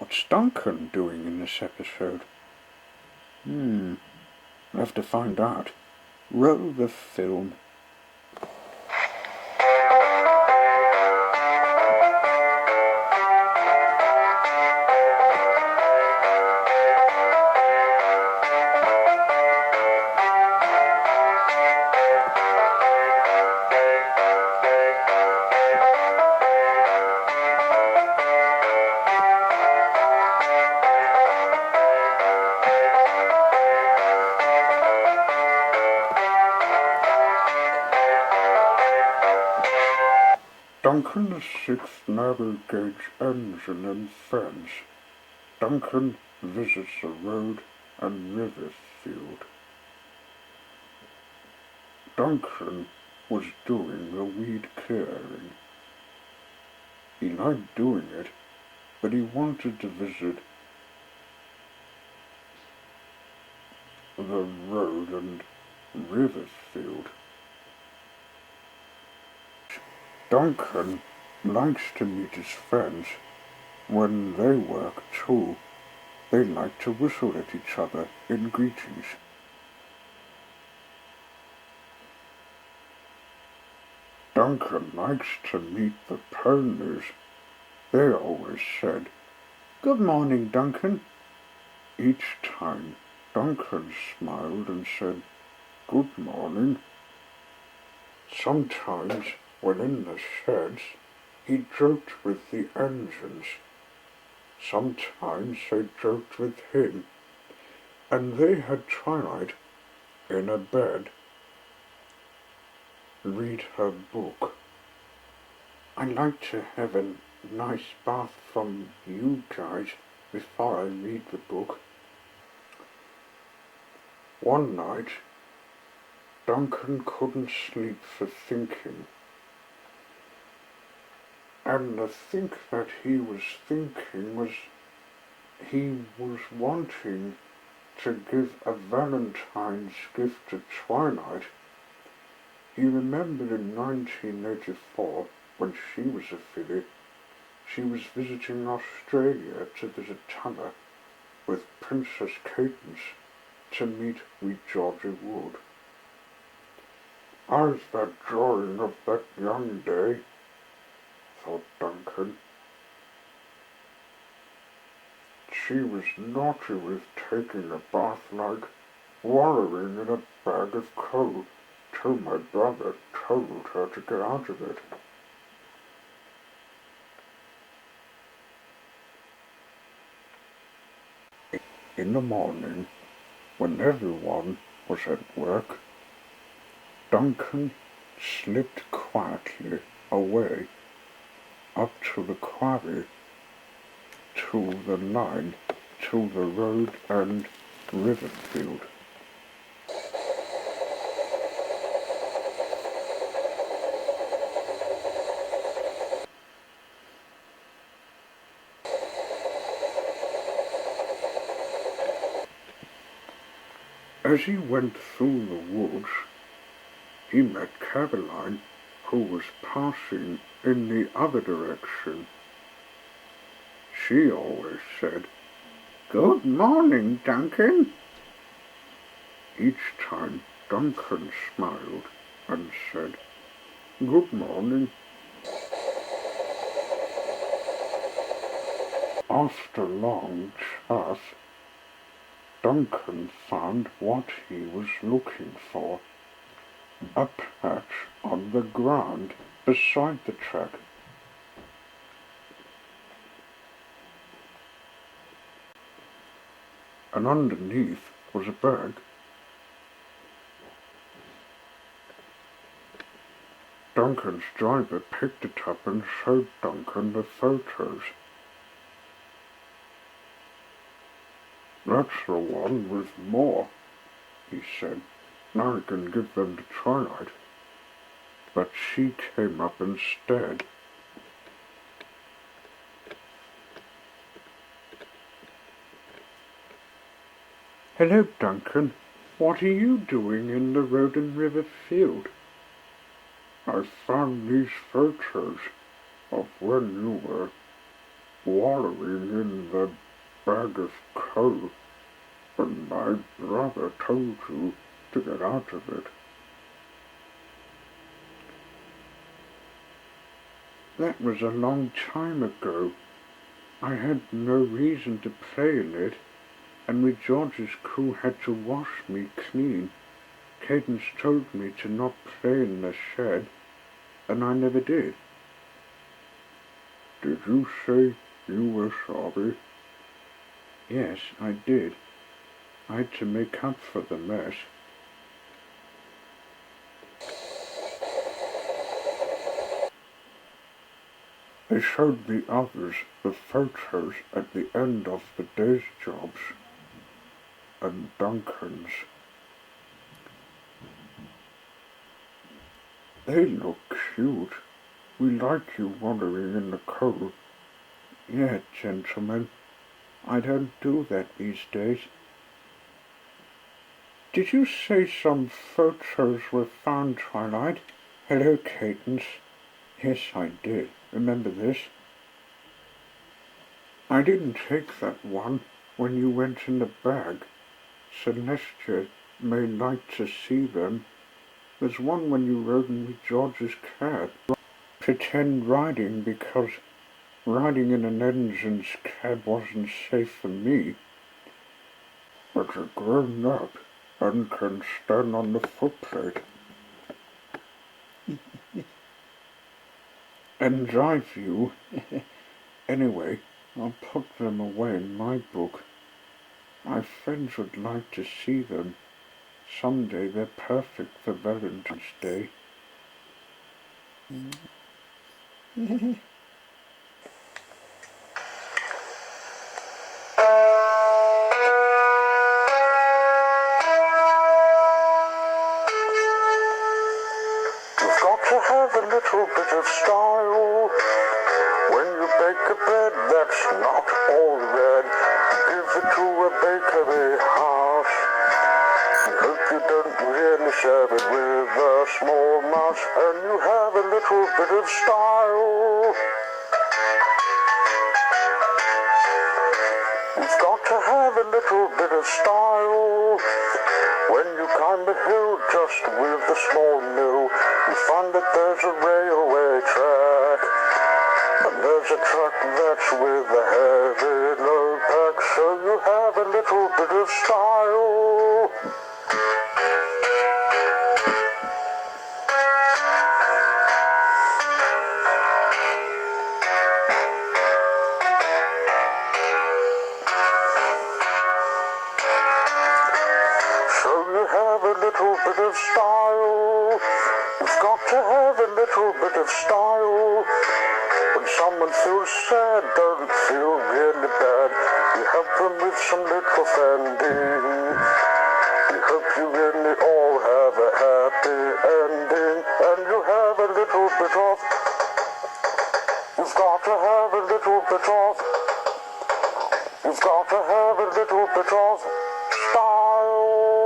What's Duncan doing in this episode? I'll have to find out. Roll the film. Duncan the 6th narrow gauge engine and friends. Duncan visits the road and river field. Duncan was doing the weed clearing. He liked doing it, but he wanted to visit the road and river field. Duncan likes to meet his friends. When they work too, they like to whistle at each other in greetings. Duncan likes to meet the ponies. They always said, "Good morning, Duncan." Each time, Duncan smiled and said, "Good morning." Sometimes, when in the sheds, he joked with the engines. Sometimes they joked with him, and they had Twilight in a bed read her book. I like to have a nice bath from you guys before I read the book. One night, Duncan couldn't sleep for thinking. And the think that he was thinking was he was wanting to give a Valentine's gift to Twilight. He remembered in 1984, when she was a filly, she was visiting Australia to visit Tanner with Princess Cadence to meet with Georgie Wood. "I've that drawing of that young day," thought Duncan. "She was naughty with taking a bath like wallowing in a bag of coal till my brother told her to get out of it." In the morning, when everyone was at work, Duncan slipped quietly away up to the quarry, to the line, to the road and river field. As he went through the woods, he met Caroline, who was passing in the other direction. She always said, "Good morning, Duncan." Each time Duncan smiled and said, "Good morning." After long chat, Duncan found what he was looking for, a patch on the ground beside the track. And underneath was a bag. Duncan's driver picked it up and showed Duncan the photos. "That's the one with more," he said. "Now I can give them to Twilight." But she came up instead. "Hello, Duncan. What are you doing in the road and river field?" "I found these photos of when you were wallowing in the bag of coal, and my brother told you to get out of it. That was a long time ago. I had no reason to play in it, and with George's crew had to wash me clean. Cadence told me to not play in the shed, and I never did. Did you say you were sorry? Yes, I did. I had to make up for the mess. They showed the others the photos at the end of the day's jobs, and Duncan's. They look cute. We like you wandering in the coal. Yeah, gentlemen, I don't do that these days. Did you say some photos were found, Twilight? Hello, Cadence. Yes, I did. Remember this? I didn't take that one when you went in the bag. Celestia may like to see them. There's one when you rode in with George's cab. Pretend riding because riding in an engine's cab wasn't safe for me. But you're grown up and can stand on the footplate. And drive you. Anyway, I'll put them away in my book. My friends would like to see them. Someday they're perfect for Valentine's Day. You've got to have a little bit of style when you bake a bread that's not all red. Give it to a bakery house. Hope you don't really serve it with a small mouse, and you have a little bit of style. You've got to have a little bit of style when you climb a hill just with a small mill. You find that there's a railway track, and there's a truck that's with a heavy load pack, so you have a little bit of style. So you have a little bit of style. You've got to have a little bit of style. When someone feels sad, don't feel really bad. You help them with some little fending. You hope you really all have a happy ending. And you have a little bit of. You've got to have a little bit of. You've got to have a little bit of style.